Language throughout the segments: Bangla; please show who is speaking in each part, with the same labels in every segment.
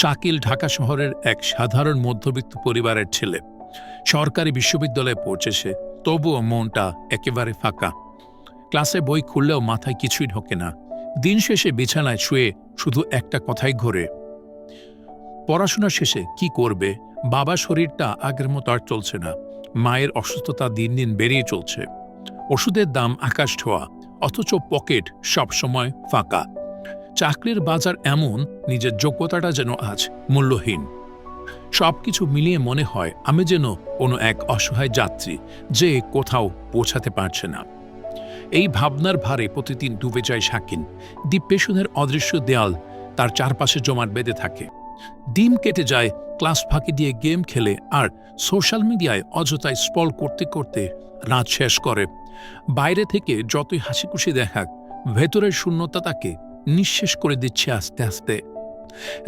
Speaker 1: শাকিল ঢাকা শহরের এক সাধারণ মধ্যবিত্ত পরিবারের ছেলে। সরকারি বিশ্ববিদ্যালয়ে পৌঁছেছে, তবুও মনটা একেবারে ফাঁকা। ক্লাসে বই খুললেও মাথায় কিছুই ঢোকে না। দিন শেষে বিছানায় শুয়ে শুধু একটা কথাই ঘোরে, পড়াশোনা শেষে কি করবে। বাবার শরীরটা আগের মতো আর চলছে না। মায়ের অসুস্থতা দিন দিন বেড়েই চলছে। ওষুধের দাম আকাশ ছোঁয়া, অথচ পকেট সবসময় ফাঁকা। চাকরির বাজার এমন, নিজের যোগ্যতাটা যেন আজ মূল্যহীন। সবকিছু মিলিয়ে মনে হয় আমি যেন কোনো এক অসহায় যাত্রী, যে কোথাও পৌঁছাতে পারছে না। এই ভাবনার ভারে প্রতিদিন ডুবে যায় শাকিল। ডিপ্রেশনের অদৃশ্য দেয়াল তার চারপাশে জমাট বেঁধে থাকে। দিন কেটে যায় ক্লাস ফাঁকি দিয়ে গেম খেলে আর সোশ্যাল মিডিয়ায় অযথায় স্ক্রল করতে করতে রাত শেষ করে। বাইরে থেকে যতই হাসিখুশি দেখাক, ভেতরের শূন্যতা তাকে নিঃশেষ করে দিচ্ছে আস্তে আস্তে।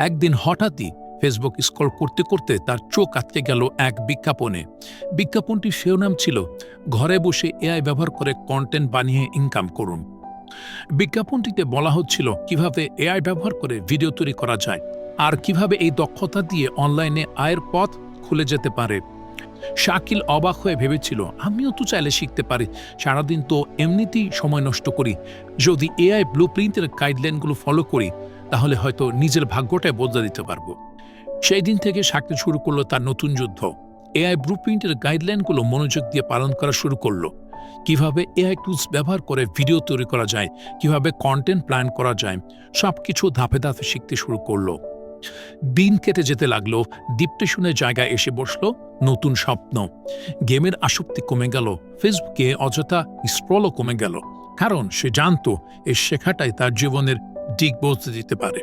Speaker 1: একদিন হঠাৎই ফেসবুক স্ক্রল করতে করতে তার চোখ আটকে গেল এক বিজ্ঞাপনে। বিজ্ঞাপনটির শিরোনাম ছিল, ঘরে বসে এআই ব্যবহার করে কন্টেন্ট বানিয়ে ইনকাম করুন। বিজ্ঞাপনটিতে বলা হচ্ছিল কিভাবে এআই ব্যবহার করে ভিডিও তৈরি করা যায় আর কিভাবে এই দক্ষতা দিয়ে অনলাইনে আয়ের পথ খুলে যেতে পারে। শাকিল অবাক হয়ে ভেবেছিল, আমিও তো চাইলে শিখতে পারি। সারাদিন তো এমনিতেই সময় নষ্ট করি। যদি এআই ব্লুপ্রিন্টের গাইডলাইনগুলো ফলো করি, তাহলে হয়তো নিজের ভাগ্যটাই বদলে দিতে পারবো। সেই দিন থেকে শাকিল শুরু করলো তার নতুন যুদ্ধ। এআই ব্লুপ্রিন্টের গাইডলাইনগুলো মনোযোগ দিয়ে পালন করা শুরু করলো। কিভাবে এআই টুলস ব্যবহার করে ভিডিও তৈরি করা যায়, কিভাবে কন্টেন্ট প্ল্যান করা যায়, সবকিছু ধাপে ধাপে শিখতে শুরু করলো। দিন কেটে যেতে লাগলো, ডিপ্রেশনের জায়গায় এসে বসলো নতুন স্বপ্ন। গেমের আসক্তি কমে গেল, ফেসবুকে অযথা স্ক্রলও কমে গেল, কারণ সে জানতো এই শেখাটাই তার জীবনের দিক বদলে দিতে পারে।